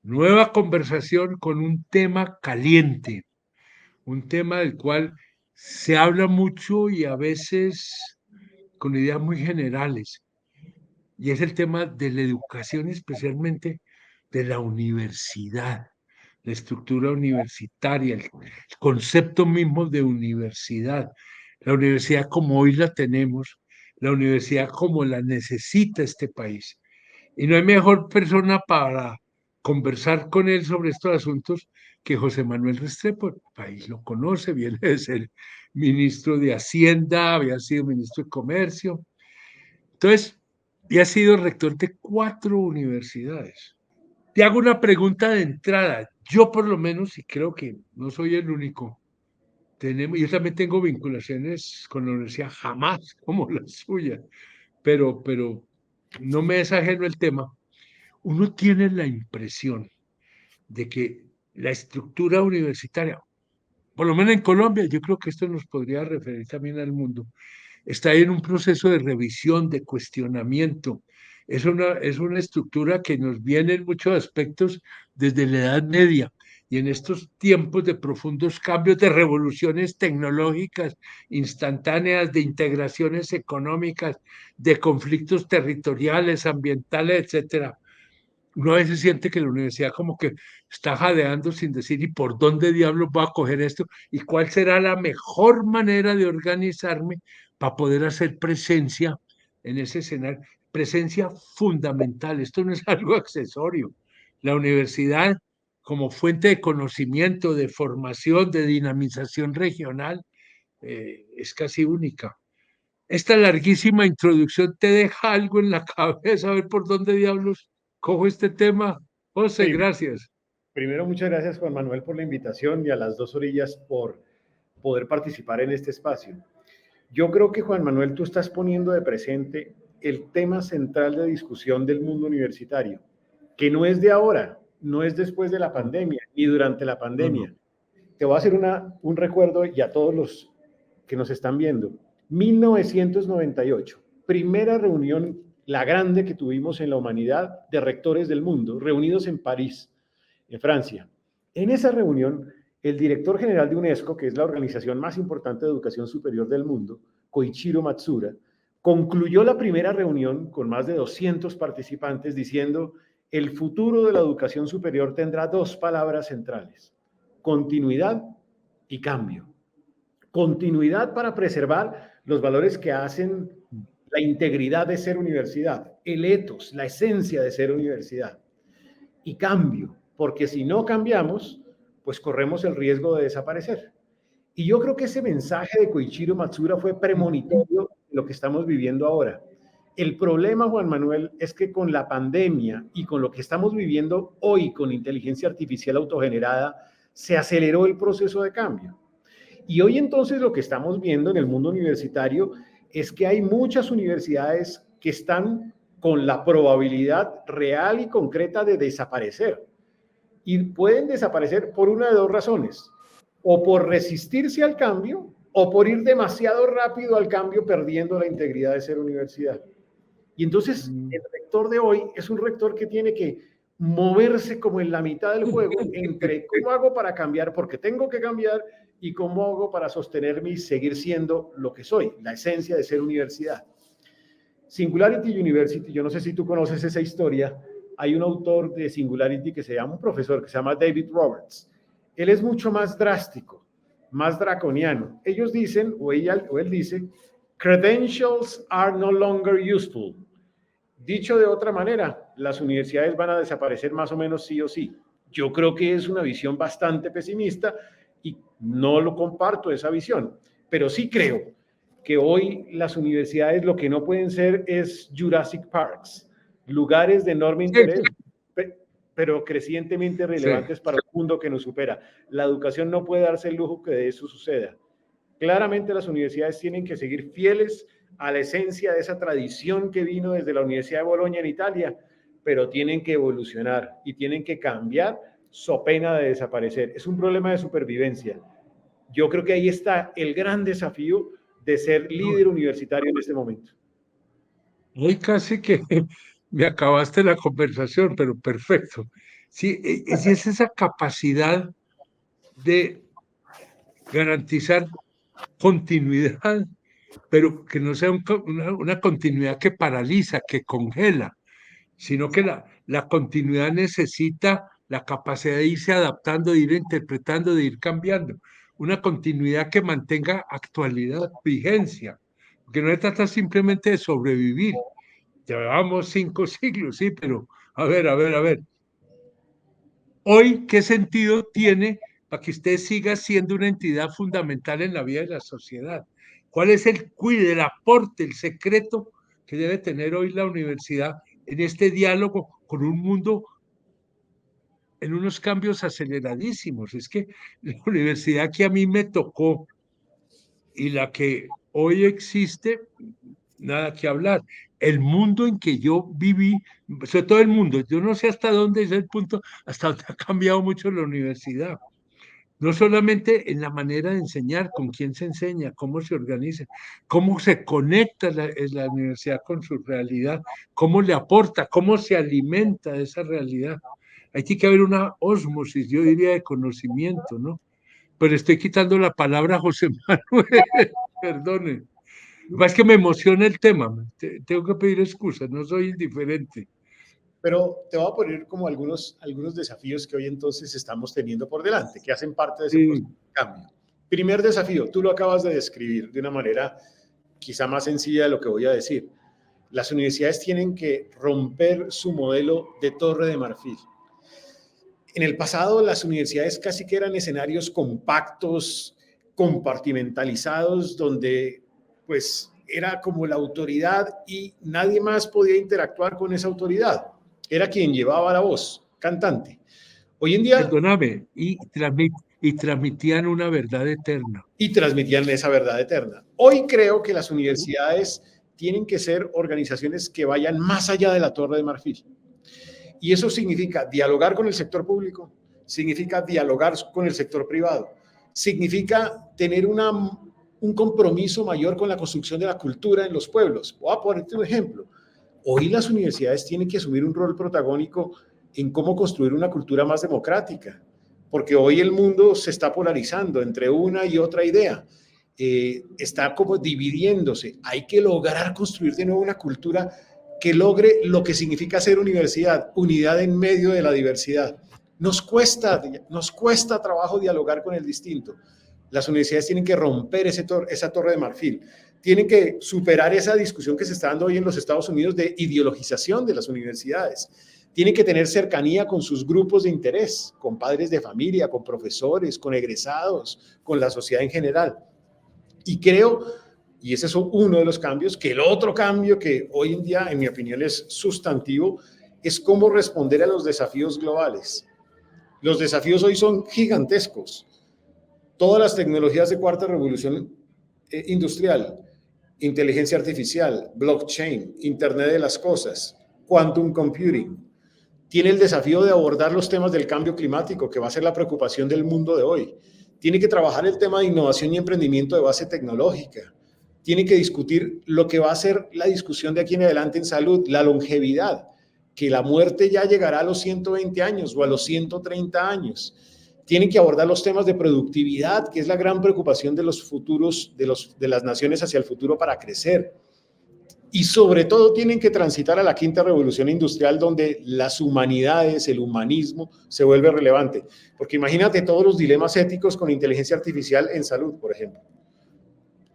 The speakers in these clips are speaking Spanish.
Nueva conversación con un tema caliente, un tema del cual se habla mucho y a veces con ideas muy generales, y es el tema de la educación, especialmente de la universidad, la estructura universitaria, el concepto mismo de universidad, la universidad como hoy la tenemos, la universidad como la necesita este país. Y no hay mejor persona para conversar con él sobre estos asuntos que José Manuel Restrepo. El país lo conoce, viene de ser ministro de Hacienda, había sido ministro de Comercio. Entonces, y ha sido rector de 4 universidades. Te hago una pregunta de entrada. Yo por lo menos, y creo que no soy el único, yo también tengo vinculaciones con la universidad, jamás como la suya, pero no me es ajeno el tema. Uno tiene la impresión de que la estructura universitaria, por lo menos en Colombia, yo creo que esto nos podría referir también al mundo, está en un proceso de revisión, de cuestionamiento. Es una estructura que nos viene en muchos aspectos desde la Edad Media y en estos tiempos de profundos cambios, de revoluciones tecnológicas instantáneas, de integraciones económicas, de conflictos territoriales, ambientales, etcétera. Uno a veces siente que la universidad como que está jadeando sin decir, ¿y por dónde diablos voy a coger esto? ¿Y cuál será la mejor manera de organizarme para poder hacer presencia en ese escenario? Presencia fundamental, esto no es algo accesorio. La universidad como fuente de conocimiento, de formación, de dinamización regional, es casi única. Esta larguísima introducción te deja algo en la cabeza, a ver por dónde diablos cojo este tema. José, Sí, gracias. primero muchas gracias Juan Manuel por la invitación y a las dos orillas por poder participar en este espacio. Yo creo que Juan Manuel tú estás poniendo de presente el tema central de discusión del mundo universitario, que no es de ahora, no es después de la No, pandemia ni durante la no, no. pandemia. Te voy a hacer un recuerdo y a todos los que nos están viendo. 1998, primera reunión, la grande que tuvimos en la humanidad de rectores del mundo, reunidos en París, en Francia. En esa reunión, el director general de UNESCO, que es la organización más importante de educación superior del mundo, Koichiro Matsuura, concluyó la primera reunión con más de 200 participantes diciendo, el futuro de la educación superior tendrá dos palabras centrales, continuidad y cambio. Continuidad para preservar los valores que hacen la integridad de ser universidad, el ethos, la esencia de ser universidad. Y cambio, porque si no cambiamos, pues corremos el riesgo de desaparecer. Y yo creo que ese mensaje de Koichiro Matsuura fue premonitorio de lo que estamos viviendo ahora. El problema, Juan Manuel, es que con la pandemia y con lo que estamos viviendo hoy con inteligencia artificial autogenerada, se aceleró el proceso de cambio. Y hoy entonces lo que estamos viendo en el mundo universitario es que hay muchas universidades que están con la probabilidad real y concreta de desaparecer. Y pueden desaparecer por una de dos razones, o por resistirse al cambio, o por ir demasiado rápido al cambio perdiendo la integridad de ser universidad. Y entonces el rector de hoy es un rector que tiene que moverse como en la mitad del juego entre cómo hago para cambiar, porque tengo que cambiar, y cómo hago para sostenerme y seguir siendo lo que soy, la esencia de ser universidad. Singularity University, yo no sé si tú conoces esa historia, hay un autor de Singularity que se llama, un profesor que se llama David Roberts. Él es mucho más drástico, más draconiano. Ellos dicen, o él dice, credentials are no longer useful. Dicho de otra manera, las universidades van a desaparecer más o menos sí o sí. Yo creo que es una visión bastante pesimista y no lo comparto esa visión, pero sí creo que hoy las universidades lo que no pueden ser es Jurassic Parks, lugares de enorme Sí, interés, pero crecientemente sí. relevantes para un mundo que nos supera. La educación no puede darse el lujo que de eso suceda. Claramente las universidades tienen que seguir fieles a la esencia de esa tradición que vino desde la Universidad de Bolonia en Italia, pero tienen que evolucionar y tienen que cambiar so pena de desaparecer. Es un problema de supervivencia. Yo creo que ahí está el gran desafío de ser No, líder universitario en este momento. hoy casi que me acabaste la conversación, pero perfecto. Sí, es esa capacidad de garantizar continuidad, pero que no sea una continuidad que paraliza, que congela, sino que la continuidad necesita la capacidad de irse adaptando, de ir interpretando, de ir cambiando. Una continuidad que mantenga actualidad, vigencia, que no se trata simplemente de sobrevivir. Llevamos 5 siglos, sí, pero a ver, hoy, ¿qué sentido tiene para que usted siga siendo una entidad fundamental en la vida de la sociedad? ¿Cuál es el cuide, el aporte, el secreto que debe tener hoy la universidad en este diálogo con un mundo en unos cambios aceleradísimos? Es que la universidad que a mí me tocó y la que hoy existe, nada que hablar. El mundo en que yo viví, sobre todo el mundo, yo no sé hasta dónde es el punto, hasta dónde ha cambiado mucho la universidad. No solamente en la manera de enseñar, con quién se enseña, cómo se organiza, cómo se conecta la universidad con su realidad, cómo le aporta, cómo se alimenta de esa realidad. Ahí tiene que haber una ósmosis, yo diría, de conocimiento, ¿no? Pero estoy quitando la palabra a José Manuel, perdone. Es que me emociona el tema, tengo que pedir excusas, no soy indiferente. Pero te voy a poner como algunos desafíos que hoy entonces estamos teniendo por delante, que hacen parte de ese proceso Sí, de cambio. Primer desafío, tú lo acabas de describir de una manera quizá más sencilla de lo que voy a decir. Las universidades tienen que romper su modelo de torre de marfil. En el pasado, las universidades casi que eran escenarios compactos, compartimentalizados, donde pues era como la autoridad y nadie más podía interactuar con esa autoridad. Era quien llevaba la voz, cantante. Hoy en día, perdóname, y transmitían una verdad eterna. y transmitían esa verdad eterna. Hoy creo que las universidades tienen que ser organizaciones que vayan más allá de la torre de marfil. Y eso significa dialogar con el sector público, significa dialogar con el sector privado, significa tener un compromiso mayor con la construcción de la cultura en los pueblos. Voy a ponerte un ejemplo. Hoy las universidades tienen que asumir un rol protagónico en cómo construir una cultura más democrática, porque hoy el mundo se está polarizando entre una y otra idea. Está como dividiéndose. Hay que lograr construir de nuevo una cultura que logre lo que significa ser universidad, unidad en medio de la diversidad. Nos cuesta trabajo dialogar con el distinto. Las universidades tienen que romper esa torre de marfil, tienen que superar esa discusión que se está dando hoy en los Estados Unidos de ideologización de las universidades. Tienen que tener cercanía con sus grupos de interés, con padres de familia, con profesores, con egresados, con la sociedad en general. Y creo, y ese es uno de los cambios, que el otro cambio que hoy en día, en mi opinión, es sustantivo, es cómo responder a los desafíos globales. Los desafíos hoy son gigantescos. Todas las tecnologías de cuarta revolución industrial, inteligencia artificial, blockchain, Internet de las cosas, quantum computing, tiene el desafío de abordar los temas del cambio climático, que va a ser la preocupación del mundo de hoy. Tiene que trabajar el tema de innovación y emprendimiento de base tecnológica. Tiene que discutir lo que va a ser la discusión de aquí en adelante en salud, la longevidad, que la muerte ya llegará a los 120 años o a los 130 años. Tienen que abordar los temas de productividad, que es la gran preocupación de los futuros, de las naciones hacia el futuro para crecer. Y sobre todo tienen que transitar a la quinta revolución industrial, donde las humanidades, el humanismo, se vuelve relevante. Porque imagínate todos los dilemas éticos con inteligencia artificial en salud, por ejemplo.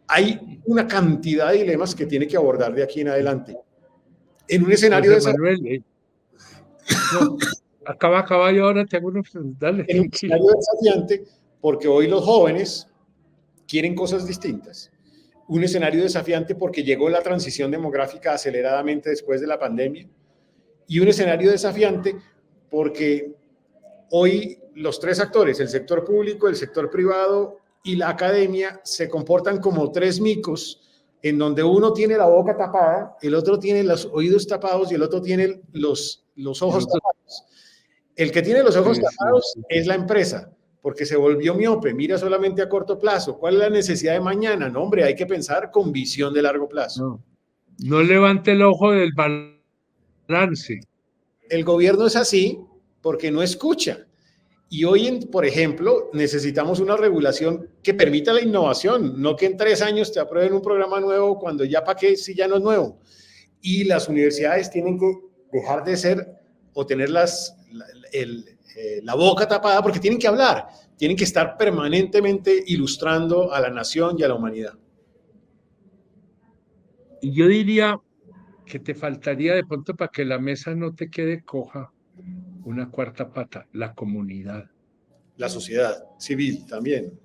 Hay una cantidad de dilemas que tiene que abordar de aquí en adelante. En un escenario José de Manuel, no, acaba yo ahora, te hago una pregunta, dale, en un tranquilo. escenario desafiante, porque hoy los jóvenes quieren cosas distintas. Un escenario desafiante porque llegó la transición demográfica aceleradamente después de la pandemia, y un escenario desafiante porque hoy los tres actores, el sector público, el sector privado y la academia, se comportan como tres micos en donde uno tiene la boca tapada, el otro tiene los oídos tapados y el otro tiene los ojos tapados. El que tiene los ojos Sí, sí, tapados sí. es la empresa, porque se volvió miope, mira solamente a corto plazo. ¿Cuál es la necesidad de mañana? No, hombre, hay que pensar con visión de largo plazo. No, no levante el ojo del balance. El gobierno es así, porque no escucha. Y hoy, por ejemplo, necesitamos una regulación que permita la innovación, no que en 3 años te aprueben un programa nuevo cuando ya para qué si ya no es nuevo. Y las universidades tienen que dejar de ser o tener la boca tapada porque tienen que hablar, tienen que estar permanentemente ilustrando a la nación y a la humanidad. Y yo diría que te faltaría de pronto para que la mesa no te quede coja una cuarta pata, la comunidad. La sociedad civil también.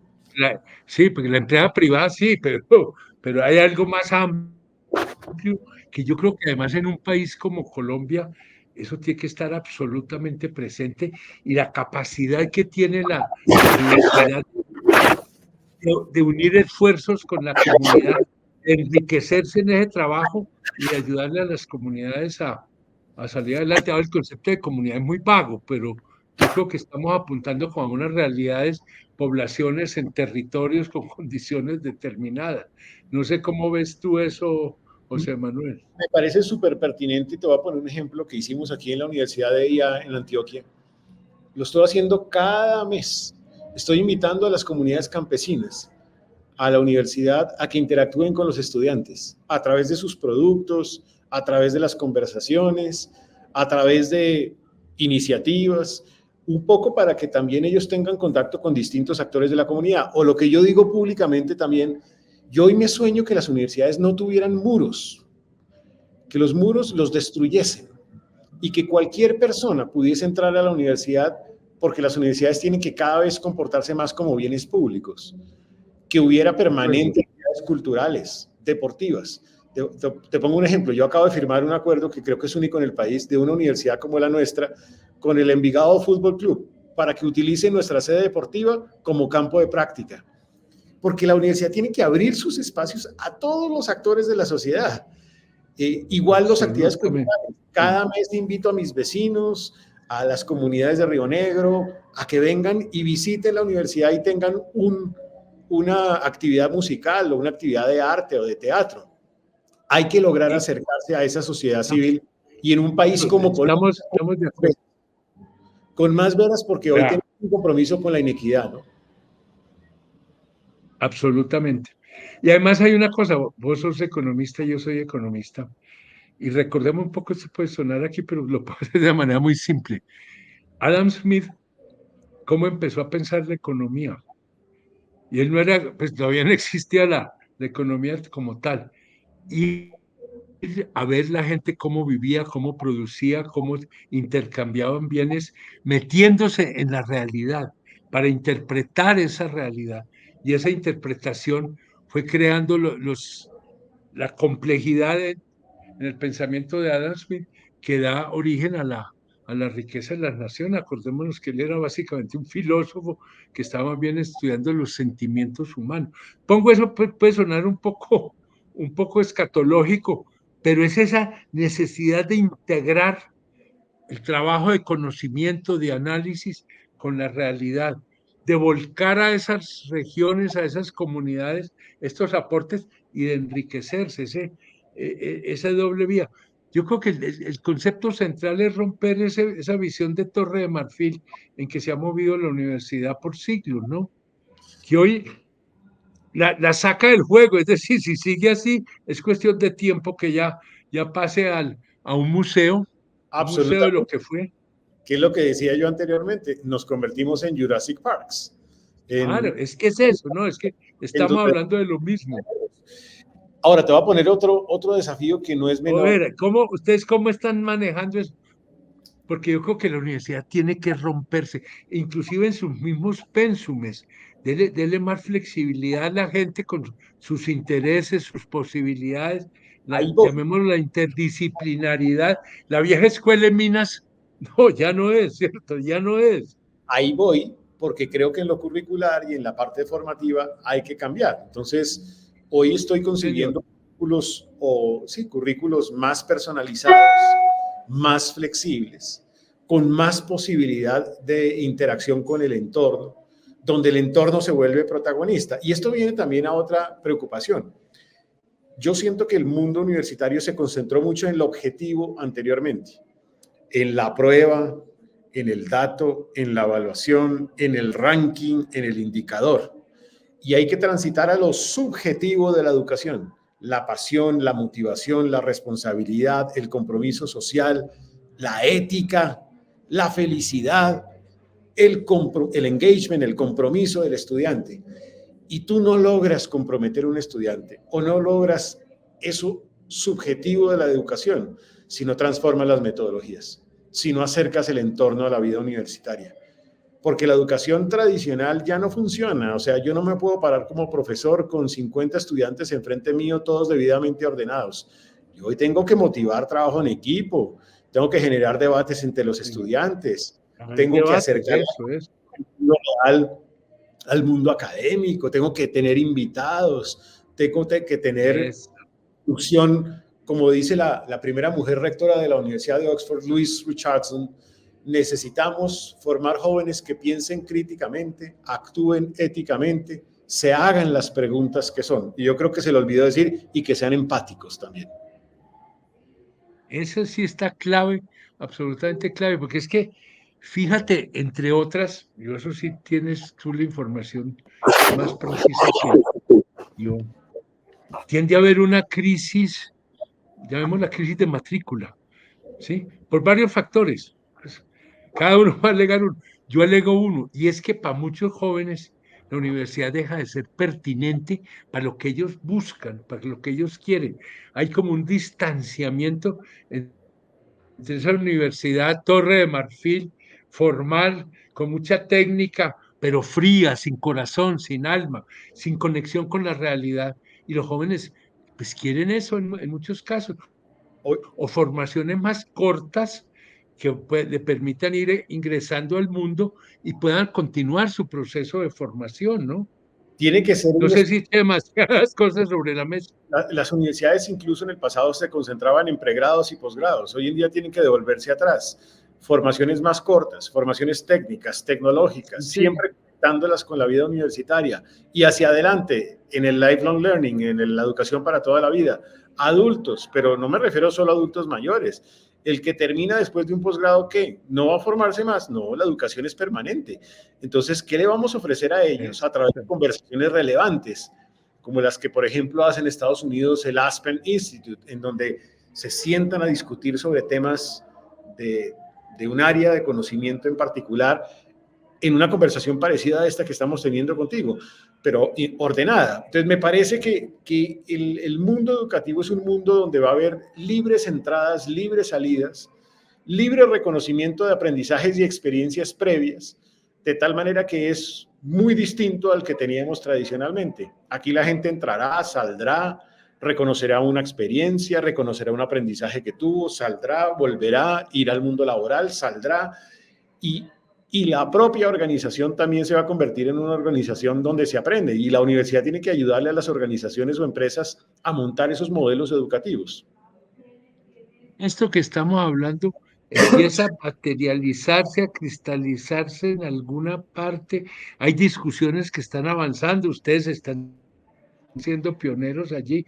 Sí, porque la empresa privada sí, pero hay algo más amplio que yo creo que además en un país como Colombia, eso tiene que estar absolutamente presente y la capacidad que tiene la universidad de unir esfuerzos con la comunidad, de enriquecerse en ese trabajo y de ayudarle a las comunidades a salir adelante. Ahora el concepto de comunidad es muy vago, pero yo creo que estamos apuntando con unas realidades, poblaciones en territorios con condiciones determinadas. No sé cómo ves tú eso, José Manuel. Me parece súper pertinente y te voy a poner un ejemplo que hicimos aquí en la Universidad de IA en Antioquia. Lo estoy haciendo cada mes. Estoy invitando a las comunidades campesinas a la universidad a que interactúen con los estudiantes a través de sus productos, a través de las conversaciones, a través de iniciativas, un poco para que también ellos tengan contacto con distintos actores de la comunidad. O lo que yo digo públicamente también, yo hoy me sueño que las universidades no tuvieran muros, que los muros los destruyesen y que cualquier persona pudiese entrar a la universidad, porque las universidades tienen que cada vez comportarse más como bienes públicos, que hubiera permanentes actividades culturales, deportivas. Te pongo un ejemplo, yo acabo de firmar un acuerdo que creo que es único en el país, de una universidad como la nuestra, con el Envigado Fútbol Club, para que utilice nuestra sede deportiva como campo de práctica. Porque la universidad tiene que abrir sus espacios a todos los actores de la sociedad. Igual las actividades culturales. Cada mes invito a mis vecinos, a las comunidades de Río Negro, a que vengan y visiten la universidad y tengan una actividad musical o una actividad de arte o de teatro. Hay que lograr acercarse a esa sociedad civil y en un país como Colombia, estamos de acuerdo. Con más veras porque hoy tenemos un compromiso con la inequidad, ¿no? Absolutamente. Y además hay una cosa, vos sos economista, yo soy economista, y recordemos un poco, esto puede sonar aquí, pero lo puedo hacer de manera muy simple. Adam Smith, ¿cómo empezó a pensar la economía? Y él no era, pues todavía no existía la economía como tal. Y a ver la gente cómo vivía, cómo producía, cómo intercambiaban bienes, metiéndose en la realidad para interpretar esa realidad. Y esa interpretación fue creando la complejidad en el pensamiento de Adam Smith que da origen a la riqueza de las naciones. Acordémonos que él era básicamente un filósofo que estaba bien estudiando los sentimientos humanos. Pongo eso, puede sonar un poco escatológico, pero es esa necesidad de integrar el trabajo de conocimiento, de análisis con la realidad, de volcar a esas regiones, a esas comunidades, estos aportes y de enriquecerse, esa doble vía. Yo creo que el concepto central es romper esa visión de Torre de Marfil en que se ha movido la universidad por siglos, ¿no? Que hoy la saca del juego, es decir, si sigue así, es cuestión de tiempo que ya pase a un museo de lo que fue. ¿Qué es lo que decía yo anteriormente? Nos convertimos en Jurassic Parks. Claro, es que es eso, ¿no? Es que estamos hablando de lo mismo. Ahora te voy a poner otro desafío que no es menor. A ver, ¿ustedes cómo están manejando eso? Porque yo creo que la universidad tiene que romperse, inclusive en sus mismos pénsumes. Dele más flexibilidad a la gente con sus intereses, sus posibilidades, llamémoslo la interdisciplinaridad. La vieja escuela en Minas, no, ya no es, ¿cierto? Ya no es. Ahí voy, porque creo que en lo curricular y en la parte formativa hay que cambiar. Entonces, hoy estoy consiguiendo currículos más personalizados, más flexibles, con más posibilidad de interacción con el entorno, donde el entorno se vuelve protagonista. Y esto viene también a otra preocupación. Yo siento que el mundo universitario se concentró mucho en el objetivo anteriormente, en la prueba, en el dato, en la evaluación, en el ranking, en el indicador. Y hay que transitar a lo subjetivo de la educación, la pasión, la motivación, la responsabilidad, el compromiso social, la ética, la felicidad, el engagement, el compromiso del estudiante. Y tú no logras comprometer a un estudiante o no logras eso subjetivo de la educación si no transformas las metodologías, si no acercas el entorno a la vida universitaria. Porque la educación tradicional ya no funciona. O sea, yo no me puedo parar como profesor con 50 estudiantes enfrente mío, todos debidamente ordenados. Yo hoy tengo que motivar trabajo en equipo, tengo que generar debates entre los estudiantes, Hay tengo que debates, acercar eso es. al mundo académico, tengo que tener invitados, tengo que tener Es, instrucción, como dice la primera mujer rectora de la Universidad de Oxford, Louise Richardson, necesitamos formar jóvenes que piensen críticamente, actúen éticamente, se hagan las preguntas que son. Y yo creo que se le olvidó decir, y que sean empáticos también. eso sí está clave, absolutamente clave, porque es que, fíjate, entre otras, yo eso sí tienes tú la información más precisa que yo, tiende a haber una crisis, llamémosla crisis de matrícula, ¿sí? Por varios factores. Pues, cada uno va a alegar uno. Yo alego uno, y es que para muchos jóvenes la universidad deja de ser pertinente para lo que ellos buscan, para lo que ellos quieren. Hay como un distanciamiento entre esa universidad Torre de Marfil, formal, con mucha técnica, pero fría, sin corazón, sin alma, sin conexión con la realidad. Y los jóvenes, pues quieren eso en muchos casos, Hoy, o formaciones más cortas que le permitan ir ingresando al mundo y puedan continuar su proceso de formación, ¿no? tiene que ser No un sé si hay demasiadas cosas sobre la mesa. las universidades incluso en el pasado se concentraban en pregrados y posgrados. Hoy en día tienen que devolverse atrás. Formaciones más cortas, formaciones técnicas, tecnológicas, Sí, siempre conectándolas con la vida universitaria y hacia adelante en el lifelong learning, en la educación para toda la vida. Adultos, pero no me refiero solo a adultos mayores. El que termina después de un posgrado, ¿qué? ¿No va a formarse más? No, la educación es permanente. Entonces, ¿qué le vamos a ofrecer a ellos a través de conversaciones relevantes? Como las que, por ejemplo, hace en Estados Unidos el Aspen Institute, en donde se sientan a discutir sobre temas de un área de conocimiento en particular, en una conversación parecida a esta que estamos teniendo contigo, pero ordenada. Entonces, me parece que el mundo educativo es un mundo donde va a haber libres entradas, libres salidas, libre reconocimiento de aprendizajes y experiencias previas, de tal manera que es muy distinto al que teníamos tradicionalmente. Aquí la gente entrará, saldrá, reconocerá una experiencia, reconocerá un aprendizaje que tuvo, saldrá, volverá, irá al mundo laboral, saldrá y, y la propia organización también se va a convertir en una organización donde se aprende y la universidad tiene que ayudarle a las organizaciones o empresas a montar esos modelos educativos. esto que estamos hablando empieza a materializarse, a cristalizarse en alguna parte. Hay discusiones que están avanzando, ustedes están siendo pioneros allí,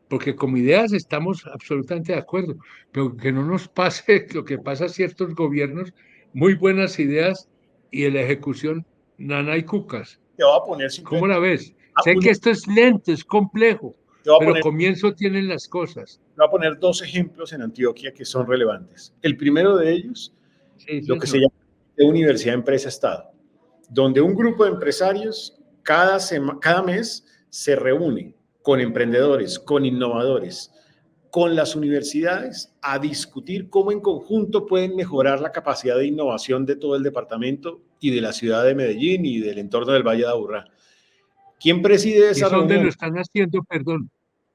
porque como ideas estamos absolutamente de acuerdo, pero que no nos pase lo que pasa a ciertos gobiernos, muy buenas ideas y en la ejecución, nana y cucas. Te voy a poner ¿Cómo simplemente la ves? Sé que esto es lento, es complejo, te voy a pero poner comienzo tienen las cosas. Voy a poner dos ejemplos en Antioquia que son relevantes. El primero de ellos, Sí, lo que se señor. llama de Universidad Empresa Estado, donde un grupo de empresarios cada mes se reúne con emprendedores, con innovadores, con las universidades a discutir cómo en conjunto pueden mejorar la capacidad de innovación de todo el departamento y de la ciudad de Medellín y del entorno del Valle de Aburrá. ¿Quién preside ¿Y esa eso dónde lo reunión? están haciendo? Perdón.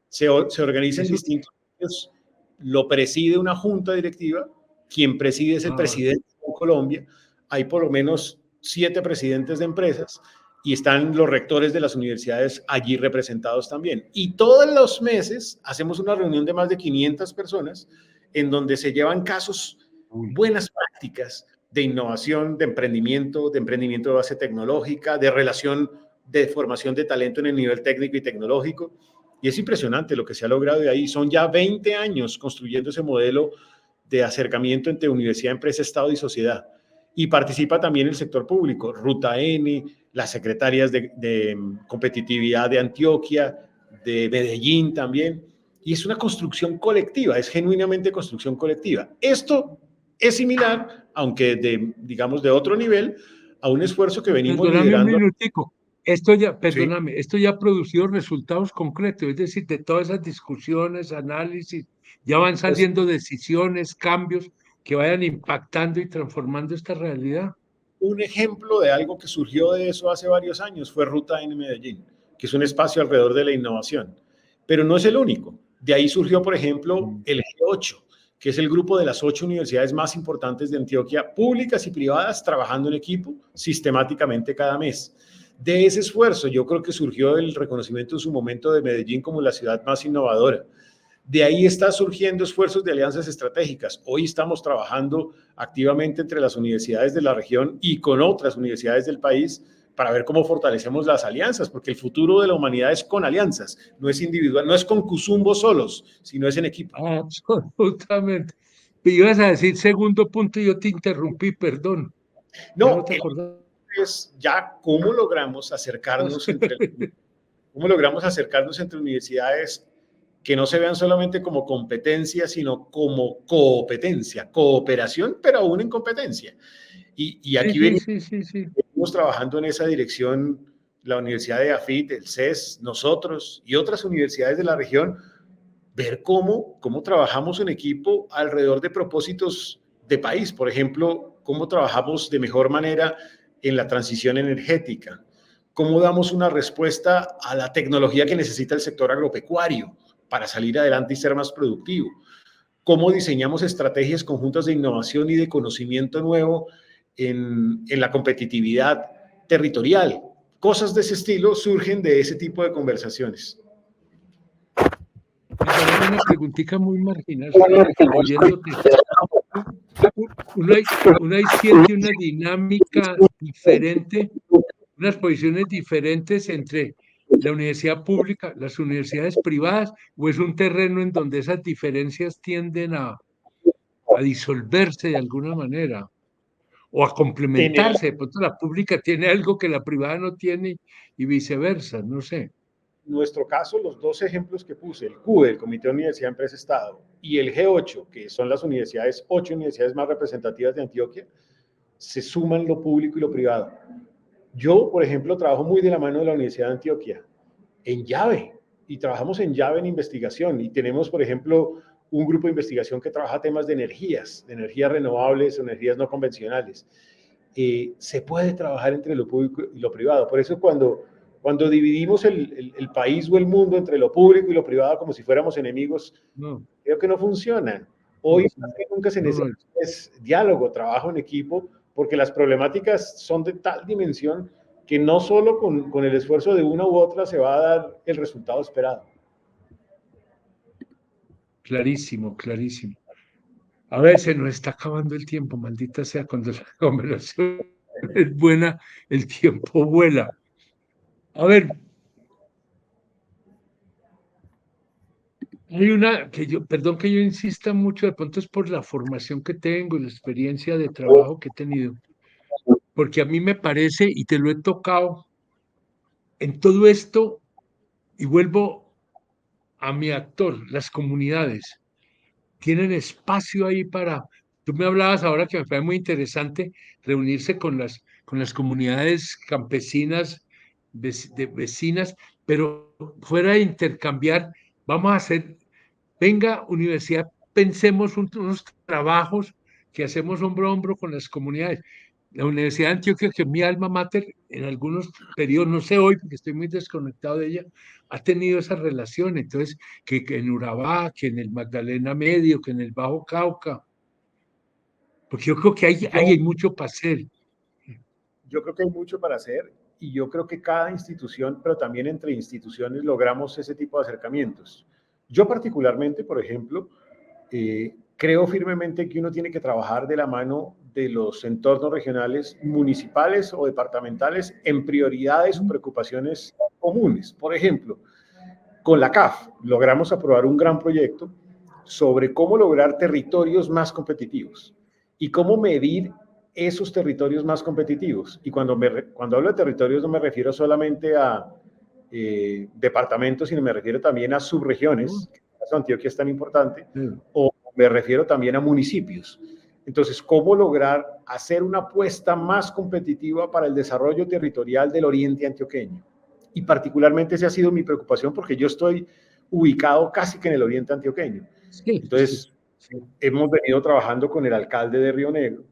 Se organiza en Eso, distintos sitios, lo preside una junta directiva, quien preside es el ah, presidente de Colombia, hay por lo menos 7 presidentes de empresas y están los rectores de las universidades allí representados también. Y todos los meses hacemos una reunión de más de 500 personas en donde se llevan casos, uy, buenas prácticas de innovación, de emprendimiento de base tecnológica, de relación de formación de talento en el nivel técnico y tecnológico. Y es impresionante lo que se ha logrado de ahí. Son ya 20 años construyendo ese modelo de acercamiento entre universidad, empresa, Estado y sociedad. Y participa también el sector público, Ruta N, las secretarias de competitividad de Antioquia, de Medellín también. Y es una construcción colectiva, es genuinamente construcción colectiva. Esto es similar, aunque digamos de otro nivel, a un esfuerzo que venimos Perdóname un liderando. minutico. Esto ya, Sí, perdóname, esto ya ha producido resultados concretos, es decir, de todas esas discusiones, análisis, ya van pues saliendo decisiones, cambios que vayan impactando y transformando esta realidad. un ejemplo de algo que surgió de eso hace varios años fue Ruta en Medellín, que es un espacio alrededor de la innovación. Pero no es el único. De ahí surgió, por ejemplo, Mm. el G8, que es el grupo de las 8 universidades más importantes de Antioquia, públicas y privadas, trabajando en equipo sistemáticamente cada mes. De ese esfuerzo, yo creo que surgió el reconocimiento en su momento de Medellín como la ciudad más innovadora. De ahí están surgiendo esfuerzos de alianzas estratégicas. Hoy estamos trabajando activamente entre las universidades de la región y con otras universidades del país para ver cómo fortalecemos las alianzas, porque el futuro de la humanidad es con alianzas, no es individual, no es con Cusumbo solos, sino es en equipo. Absolutamente. Me ibas a decir segundo punto y yo te interrumpí, perdón. ¿Ya no No, te acordás? es ya cómo logramos acercarnos entre universidades que no se vean solamente como competencia, sino como competencia, cooperación, pero aún en competencia. Y Sí, aquí sí, sí, sí, sí. venimos trabajando en esa dirección, la Universidad de AFIT, el CES, nosotros y otras universidades de la región, ver cómo trabajamos en equipo alrededor de propósitos de país. Por ejemplo, cómo trabajamos de mejor manera en la transición energética, cómo damos una respuesta a la tecnología que necesita el sector agropecuario para salir adelante y ser más productivo, cómo diseñamos estrategias conjuntas de innovación y de conocimiento nuevo en la competitividad territorial. Cosas de ese estilo surgen de ese tipo de conversaciones. Perdóname una preguntita muy marginal, oyéndote. Uno ahí siente una dinámica diferente, unas posiciones diferentes entre la universidad pública, las universidades privadas, o es un terreno en donde esas diferencias tienden a disolverse de alguna manera o a En el, complementarse. De pronto la pública tiene algo que la privada no tiene y viceversa, no sé. nuestro caso, los dos ejemplos que puse, el CUE, el Comité de Universidad Empresa Estado, y el G8, que son las universidades, 8 universidades más representativas de Antioquia, se suman lo público y lo privado. Yo, por ejemplo, trabajo muy de la mano de la Universidad de Antioquia, en llave, y trabajamos en llave en investigación, y tenemos, por ejemplo, un grupo de investigación que trabaja temas de energías renovables, energías no convencionales. Se puede trabajar entre lo público y lo privado. Por eso cuando dividimos el país o el mundo entre lo público y lo privado como si fuéramos enemigos, No, creo que no funciona. no, Hoy más que nunca se no, no. necesita es diálogo, trabajo en equipo, porque las problemáticas son de tal dimensión que no solo con el esfuerzo de una u otra se va a dar el resultado esperado. Clarísimo, clarísimo. A ver, se nos está acabando el tiempo, maldita sea, cuando la conversación es buena, el tiempo vuela. A ver, hay una que yo, perdón que yo insista mucho, de pronto es por la formación que tengo y la experiencia de trabajo que he tenido, porque a mí me parece, y te lo he tocado, en todo esto, y vuelvo a mi actor, las comunidades tienen espacio ahí para, tú me hablabas ahora que me parece muy interesante reunirse con las comunidades campesinas, vecinas, pero fuera de intercambiar, vamos a hacer, venga, universidad, pensemos unos trabajos que hacemos hombro a hombro con las comunidades. La Universidad de Antioquia, que es mi alma mater, en algunos periodos, no sé hoy porque estoy muy desconectado de ella, ha tenido esa relación. Entonces, que en Urabá, que en el Magdalena Medio, que en el Bajo Cauca, porque yo creo que hay Yo, mucho para hacer. yo creo que hay mucho para hacer y yo creo que cada institución, pero también entre instituciones, logramos ese tipo de acercamientos. Yo particularmente, por ejemplo, creo firmemente que uno tiene que trabajar de la mano de los entornos regionales, municipales o departamentales en prioridades o preocupaciones comunes. Por ejemplo, con la CAF logramos aprobar un gran proyecto sobre cómo lograr territorios más competitivos y cómo medir esos territorios más competitivos. Y cuando hablo de territorios no me refiero solamente a departamentos, sino me refiero también a subregiones, que en el caso de Antioquia es tan importante, o me refiero también a municipios. Entonces, ¿cómo lograr hacer una apuesta más competitiva para el desarrollo territorial del oriente antioqueño? Y particularmente esa ha sido mi preocupación porque yo estoy ubicado casi que en el oriente antioqueño. Sí, Entonces, hemos venido trabajando con el alcalde de Río Negro,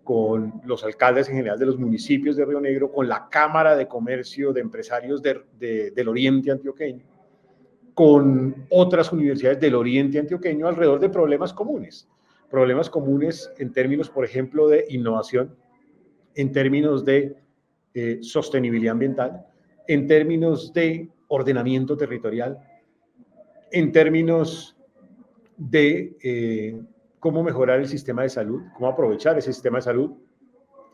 con los alcaldes en general de los municipios de Río Negro, con la Cámara de Comercio de Empresarios del Oriente Antioqueño, con otras universidades del Oriente Antioqueño alrededor de problemas comunes en términos, por ejemplo, de innovación, en términos de sostenibilidad ambiental, en términos de ordenamiento territorial, en términos de cómo mejorar el sistema de salud, cómo aprovechar ese sistema de salud,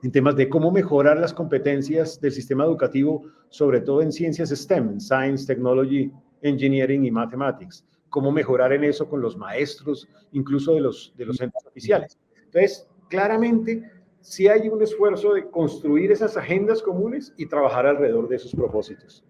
en temas de cómo mejorar las competencias del sistema educativo, sobre todo en ciencias STEM, Science, Technology, Engineering y Mathematics, cómo mejorar en eso con los maestros, incluso de los centros oficiales. Entonces, claramente, sí hay un esfuerzo de construir esas agendas comunes y trabajar alrededor de esos propósitos.